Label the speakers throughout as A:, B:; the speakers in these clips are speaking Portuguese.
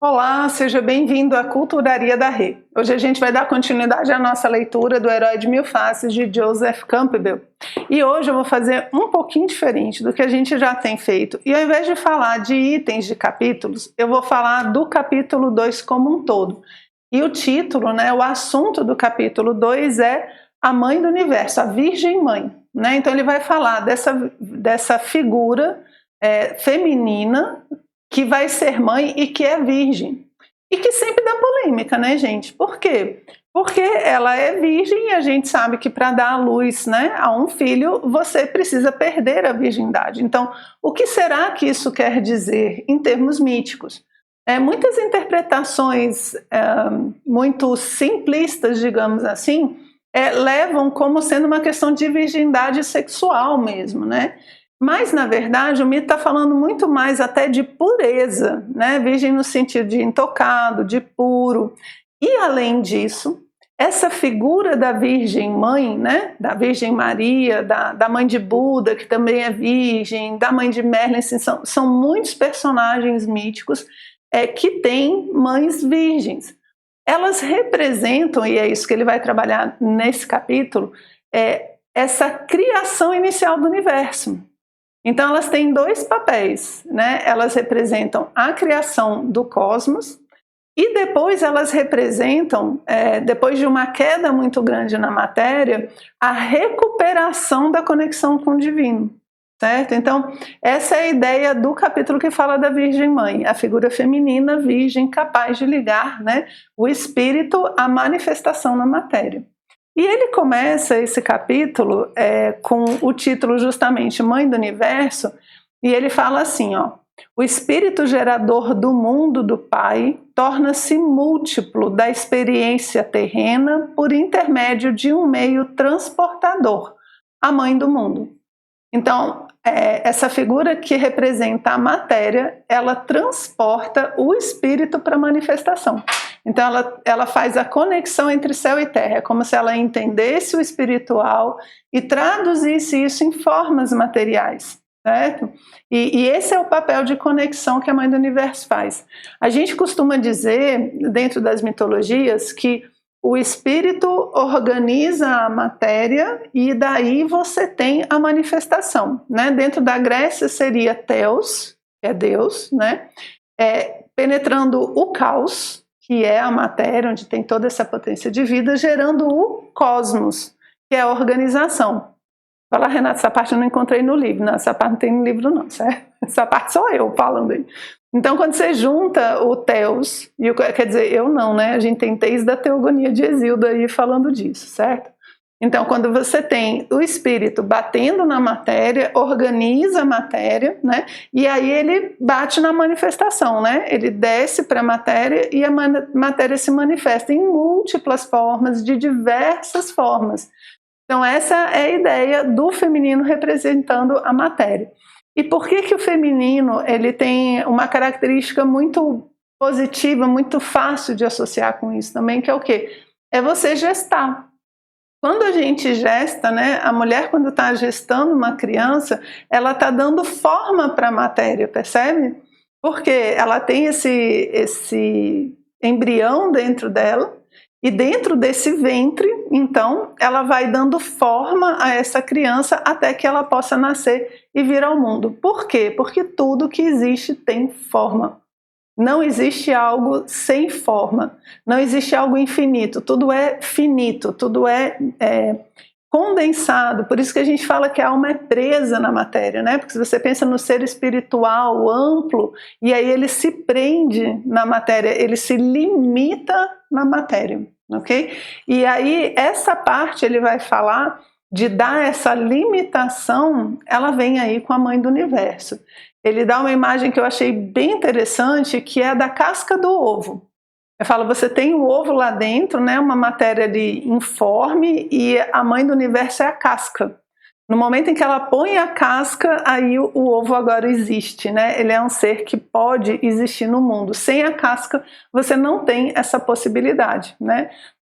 A: Olá, seja bem-vindo à Culturaria da Rê. Hoje a gente vai dar continuidade à nossa leitura do Herói de Mil Faces de Joseph Campbell. E hoje eu vou fazer um pouquinho diferente do que a gente já tem feito. E ao invés de falar de itens de capítulos, eu vou falar do capítulo 2 como um todo. E o título, o assunto do capítulo 2 é a Mãe do Universo, a Virgem Mãe. Então ele vai falar dessa figura feminina que vai ser mãe e que é virgem. E que sempre dá polêmica, né, gente? Por quê? Porque ela é virgem e a gente sabe que para dar à luz, a um filho, você precisa perder a virgindade. Então, o que será que isso quer dizer em termos míticos? Muitas interpretações muito simplistas, digamos assim, levam como sendo uma questão de virgindade sexual mesmo, né? Mas, na verdade, o mito está falando muito mais até de pureza, virgem no sentido de intocado, de puro. E, além disso, essa figura da Virgem Mãe, da Virgem Maria, da mãe de Buda, que também é virgem, da mãe de Merlin, assim, são muitos personagens míticos que têm mães virgens. Elas representam, e é isso que ele vai trabalhar nesse capítulo, essa criação inicial do universo. Então elas têm dois papéis, Elas representam a criação do cosmos e depois elas representam, depois de uma queda muito grande na matéria, a recuperação da conexão com o divino, certo? Então essa é a ideia do capítulo que fala da Virgem Mãe, a figura feminina virgem capaz de ligar, o espírito à manifestação na matéria. E ele começa esse capítulo com o título justamente Mãe do Universo, e ele fala assim, o espírito gerador do mundo do Pai torna-se múltiplo da experiência terrena por intermédio de um meio transportador, a Mãe do Mundo. Então, essa figura que representa a matéria, ela transporta o espírito para a manifestação. Então ela faz a conexão entre céu e terra, é como se ela entendesse o espiritual e traduzisse isso em formas materiais, certo? E esse é o papel de conexão que a Mãe do Universo faz. A gente costuma dizer, dentro das mitologias, que o espírito organiza a matéria e daí você tem a manifestação, Dentro da Grécia seria Theos, que é Deus, penetrando o caos, que é a matéria, onde tem toda essa potência de vida, gerando o cosmos, que é a organização. Fala, Renata, essa parte eu não encontrei no livro. Não, essa parte não tem no livro não, certo? Essa parte sou eu falando aí. Então, quando você junta o Theos, quer dizer, eu não, A gente tem Teis da Teogonia de Hesíodo aí falando disso, certo? Então, quando você tem o espírito batendo na matéria, organiza a matéria, e aí ele bate na manifestação, Ele desce para a matéria e a matéria se manifesta em múltiplas formas, de diversas formas. Então, essa é a ideia do feminino representando a matéria. E por que o feminino ele tem uma característica muito positiva, muito fácil de associar com isso também, que é o quê? É você gestar. Quando a gente gesta, a mulher quando está gestando uma criança, ela está dando forma para a matéria, percebe? Porque ela tem esse embrião dentro dela, e dentro desse ventre, então, ela vai dando forma a essa criança até que ela possa nascer e vir ao mundo. Por quê? Porque tudo que existe tem forma. Não existe algo sem forma, não existe algo infinito, tudo é finito, tudo é condensado, por isso que a gente fala que a alma é presa na matéria, Porque se você pensa no ser espiritual amplo, e aí ele se prende na matéria, ele se limita na matéria, ok? E aí essa parte ele vai falar de dar essa limitação, ela vem aí com a Mãe do Universo. Ele dá uma imagem que eu achei bem interessante, que é a da casca do ovo. Eu falo, você tem o ovo lá dentro, uma matéria ali informe, e a Mãe do Universo é a casca. No momento em que ela põe a casca, aí o ovo agora existe, Ele é um ser que pode existir no mundo. Sem a casca, você não tem essa possibilidade,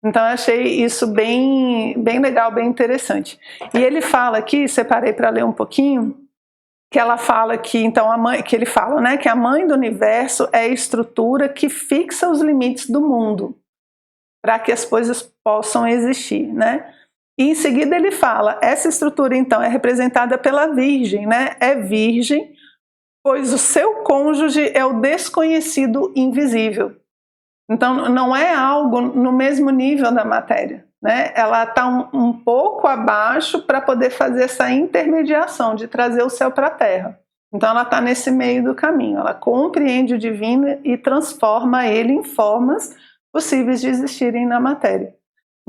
A: Então eu achei isso bem legal, bem interessante. E ele fala aqui, separei para ler um pouquinho, que ela fala que então que ele fala, né, que a mãe do universo é a estrutura que fixa os limites do mundo para que as coisas possam existir, né? E em seguida ele fala, essa estrutura então é representada pela Virgem, né? É virgem, pois o seu cônjuge é o desconhecido invisível. Então não é algo no mesmo nível da matéria, né? Ela está um pouco abaixo para poder fazer essa intermediação de trazer o céu para a terra. Então ela está nesse meio do caminho, ela compreende o divino e transforma ele em formas possíveis de existirem na matéria.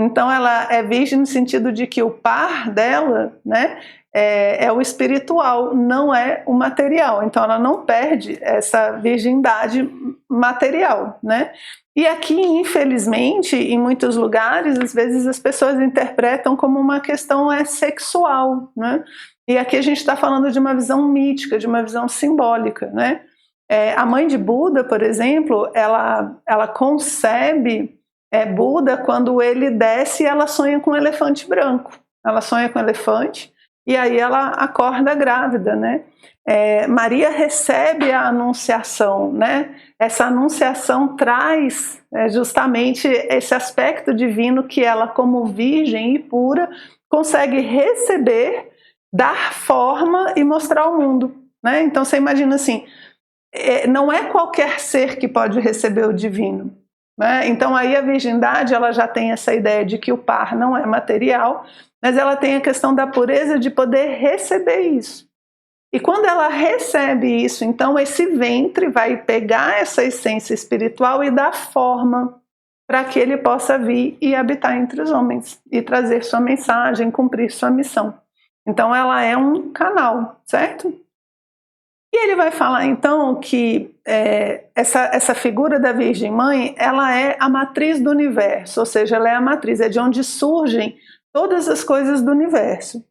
A: Então ela é virgem no sentido de que o par dela, né, é o espiritual, não é o material. Então ela não perde essa virgindade material, né? E aqui, infelizmente, em muitos lugares, às vezes as pessoas interpretam como uma questão sexual, né? E aqui a gente está falando de uma visão mítica, de uma visão simbólica, né? A mãe de Buda, por exemplo, ela concebe Buda quando ele desce e ela sonha com um elefante branco. Ela sonha com um elefante e aí ela acorda grávida, né? Maria recebe a anunciação, né? Essa anunciação traz justamente esse aspecto divino que ela, como virgem e pura, consegue receber, dar forma e mostrar ao mundo, né? Então você imagina assim, não é qualquer ser que pode receber o divino, né? Então aí a virgindade ela já tem essa ideia de que o par não é material, mas ela tem a questão da pureza de poder receber isso. E quando ela recebe isso, então esse ventre vai pegar essa essência espiritual e dar forma para que ele possa vir e habitar entre os homens e trazer sua mensagem, cumprir sua missão. Então ela é um canal, certo? E ele vai falar então que essa figura da Virgem Mãe, ela é a matriz do universo, ou seja, ela é a matriz, é de onde surgem todas as coisas do universo.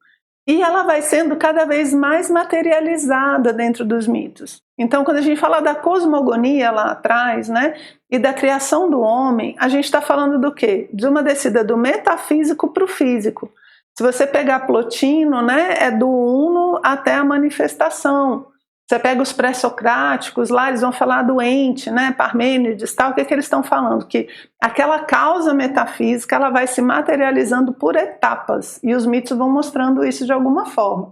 A: E ela vai sendo cada vez mais materializada dentro dos mitos. Então, quando a gente fala da cosmogonia lá atrás, né, e da criação do homem, a gente está falando do quê? De uma descida do metafísico para o físico. Se você pegar Plotino, né, é do uno até a manifestação. Você pega os pré-socráticos, lá eles vão falar do ente, né, Parmênides, tal, o que eles estão falando? Que aquela causa metafísica ela vai se materializando por etapas, e os mitos vão mostrando isso de alguma forma.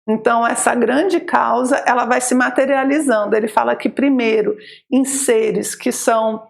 A: Então essa grande causa ela vai se materializando. Ele fala que primeiro em seres que são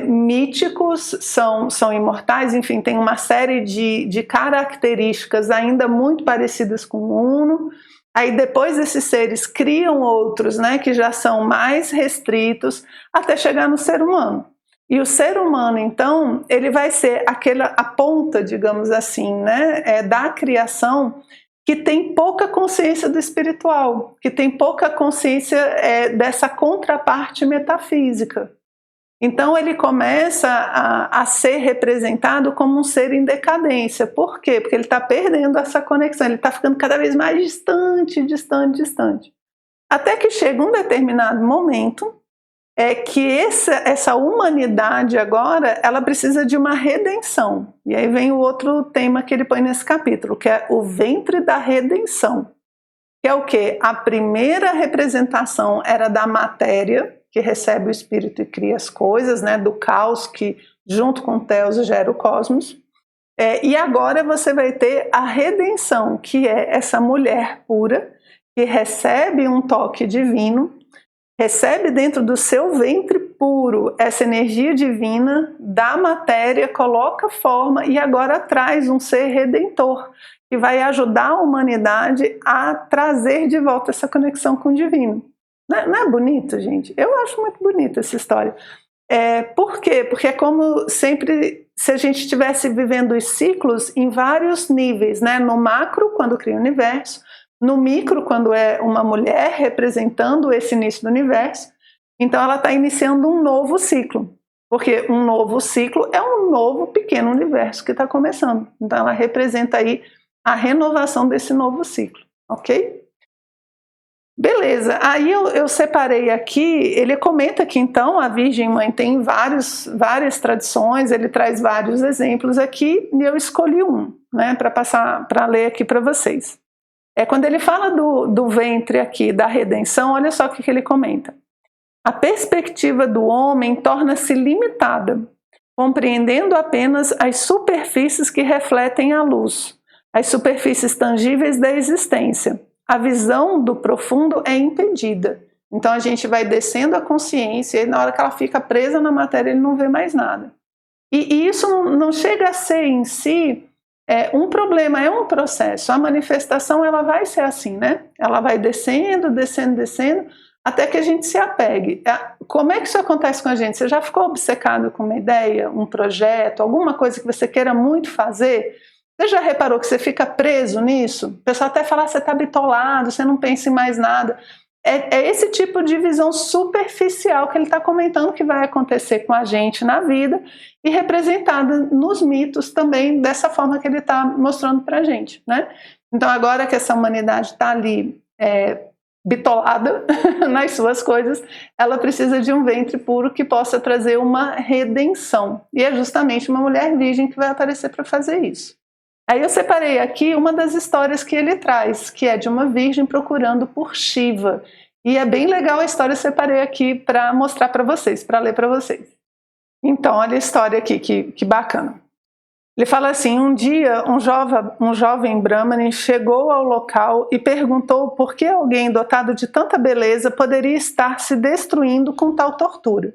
A: míticos, são imortais, enfim, tem uma série de características ainda muito parecidas com o Uno. Aí depois esses seres criam outros, né, que já são mais restritos, até chegar no ser humano. E o ser humano, então, ele vai ser a ponta, digamos assim, né, da criação que tem pouca consciência do espiritual, que tem pouca consciência dessa contraparte metafísica. Então ele começa a ser representado como um ser em decadência. Por quê? Porque ele está perdendo essa conexão, ele está ficando cada vez mais distante, distante, distante. Até que chega um determinado momento que essa humanidade agora, ela precisa de uma redenção. E aí vem o outro tema que ele põe nesse capítulo, que é o ventre da redenção. Que é o quê? A primeira representação era da matéria, que recebe o espírito e cria as coisas, né, do caos que junto com Theos gera o cosmos. E agora você vai ter a redenção, que é essa mulher pura que recebe um toque divino, recebe dentro do seu ventre puro essa energia divina da matéria, coloca forma e agora traz um ser redentor que vai ajudar a humanidade a trazer de volta essa conexão com o divino. Não é bonito, gente? Eu acho muito bonita essa história. Por quê? Porque é como sempre se a gente estivesse vivendo os ciclos em vários níveis, né? No macro, quando cria o universo, no micro, quando é uma mulher representando esse início do universo, então ela está iniciando um novo ciclo. Porque um novo ciclo é um novo pequeno universo que está começando. Então ela representa aí a renovação desse novo ciclo, ok? Beleza, aí eu separei aqui, ele comenta que então a Virgem Mãe tem várias tradições, ele traz vários exemplos aqui, e eu escolhi um, né, para ler aqui para vocês. Quando ele fala do ventre aqui, da redenção, olha só o que ele comenta. A perspectiva do homem torna-se limitada, compreendendo apenas as superfícies que refletem a luz, as superfícies tangíveis da existência. A visão do profundo é impedida. Então a gente vai descendo a consciência e na hora que ela fica presa na matéria ele não vê mais nada. E isso não chega a ser em si um problema, é um processo. A manifestação ela vai ser assim, né? Ela vai descendo, descendo, descendo, até que a gente se apegue. Como é que isso acontece com a gente? Você já ficou obcecado com uma ideia, um projeto, alguma coisa que você queira muito fazer? Você já reparou que você fica preso nisso? O pessoal até fala que você está bitolado, você não pensa em mais nada. É esse tipo de visão superficial que ele está comentando que vai acontecer com a gente na vida e representada nos mitos também dessa forma que ele está mostrando para a gente, né? Então agora que essa humanidade está ali bitolada nas suas coisas, ela precisa de um ventre puro que possa trazer uma redenção. E é justamente uma mulher virgem que vai aparecer para fazer isso. Aí eu separei aqui uma das histórias que ele traz, que é de uma virgem procurando por Shiva. E é bem legal a história, eu separei aqui para mostrar para vocês, para ler para vocês. Então, olha a história aqui, que bacana. Ele fala assim, um dia um jovem Brahmane chegou ao local e perguntou por que alguém dotado de tanta beleza poderia estar se destruindo com tal tortura.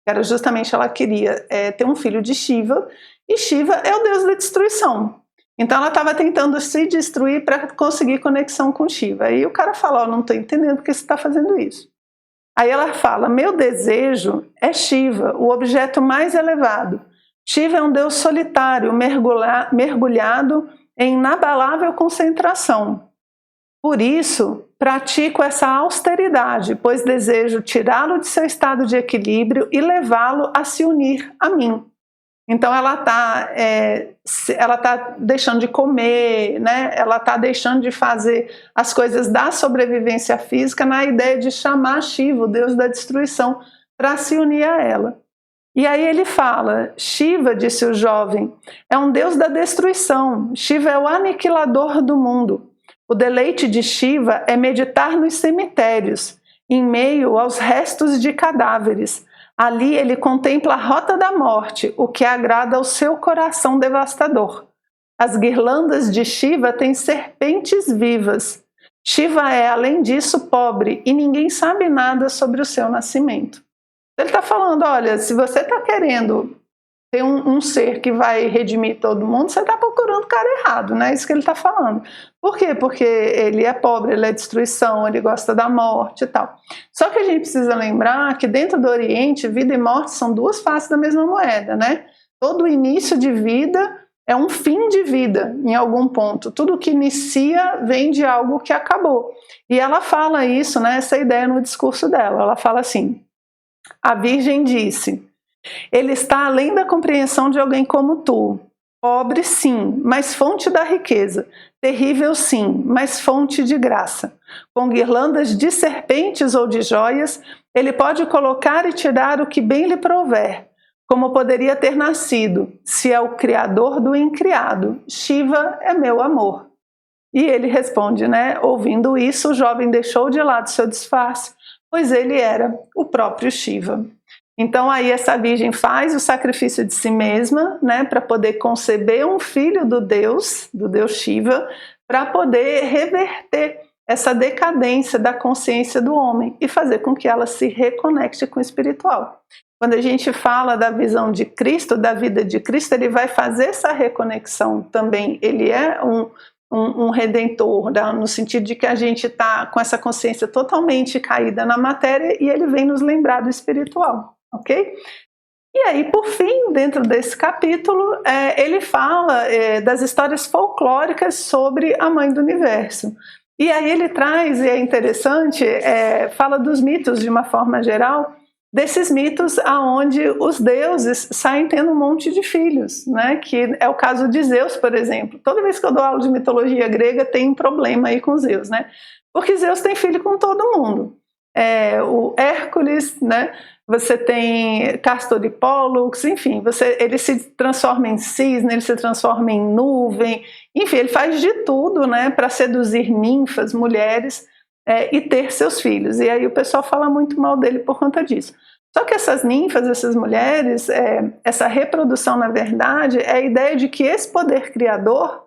A: Era justamente ela queria ter um filho de Shiva, e Shiva é o deus da destruição. Então ela estava tentando se destruir para conseguir conexão com Shiva. Aí o cara fala, não estou entendendo por que você está fazendo isso. Aí ela fala, meu desejo é Shiva, o objeto mais elevado. Shiva é um deus solitário, mergulhado em inabalável concentração. Por isso, pratico essa austeridade, pois desejo tirá-lo de seu estado de equilíbrio e levá-lo a se unir a mim. Então ela está deixando de comer, né? Ela está deixando de fazer as coisas da sobrevivência física na ideia de chamar Shiva, o deus da destruição, para se unir a ela. E aí ele fala, Shiva, disse o jovem, é um deus da destruição, Shiva é o aniquilador do mundo. O deleite de Shiva é meditar nos cemitérios, em meio aos restos de cadáveres. Ali ele contempla a rota da morte, o que agrada ao seu coração devastador. As guirlandas de Shiva têm serpentes vivas. Shiva é, além disso, pobre e ninguém sabe nada sobre o seu nascimento. Ele está falando, olha, se você está querendo ter um ser que vai redimir todo mundo, você está procurando o cara errado, né? Isso que ele está falando. Por quê? Porque ele é pobre, ele é destruição, ele gosta da morte e tal. Só que a gente precisa lembrar que dentro do Oriente, vida e morte são duas faces da mesma moeda, né? Todo início de vida é um fim de vida, em algum ponto. Tudo que inicia vem de algo que acabou. E ela fala isso, né? Essa ideia no discurso dela. Ela fala assim, a Virgem disse, ele está além da compreensão de alguém como tu. Pobre, sim, mas fonte da riqueza. Terrível, sim, mas fonte de graça. Com guirlandas de serpentes ou de joias, ele pode colocar e tirar o que bem lhe prouver, como poderia ter nascido, se é o criador do incriado. Shiva é meu amor. E ele responde, né? Ouvindo isso, o jovem deixou de lado seu disfarce, pois ele era o próprio Shiva. Então aí essa virgem faz o sacrifício de si mesma, né, para poder conceber um filho do Deus Shiva, para poder reverter essa decadência da consciência do homem e fazer com que ela se reconecte com o espiritual. Quando a gente fala da visão de Cristo, da vida de Cristo, ele vai fazer essa reconexão também. Ele é um redentor, no sentido de que a gente está com essa consciência totalmente caída na matéria e ele vem nos lembrar do espiritual. Ok? E aí, por fim, dentro desse capítulo, ele fala das histórias folclóricas sobre a Mãe do Universo. E aí ele traz, e é interessante, fala dos mitos de uma forma geral, desses mitos aonde os deuses saem tendo um monte de filhos, né? Que é o caso de Zeus, por exemplo. Toda vez que eu dou aula de mitologia grega, tem um problema aí com Zeus, né? Porque Zeus tem filho com todo mundo. o Hércules, né? Você tem Castor e Pólux, enfim, ele se transforma em cisne, ele se transforma em nuvem, enfim, ele faz de tudo, né, para seduzir ninfas, mulheres, e ter seus filhos. E aí o pessoal fala muito mal dele por conta disso. Só que essas ninfas, essas mulheres, essa reprodução, na verdade, é a ideia de que esse poder criador,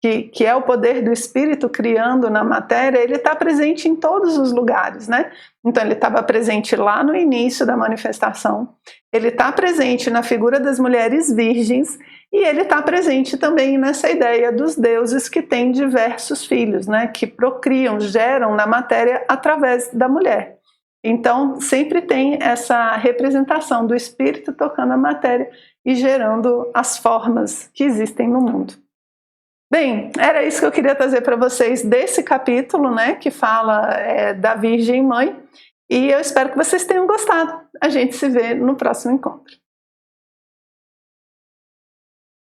A: que é o poder do espírito criando na matéria, ele está presente em todos os lugares, né? Então ele estava presente lá no início da manifestação, ele está presente na figura das mulheres virgens, e ele está presente também nessa ideia dos deuses que têm diversos filhos, né? Que procriam, geram na matéria através da mulher. Então sempre tem essa representação do espírito tocando a matéria e gerando as formas que existem no mundo. Bem, era isso que eu queria trazer para vocês desse capítulo, né, que fala da Virgem Mãe, e eu espero que vocês tenham gostado. A gente se vê no próximo encontro.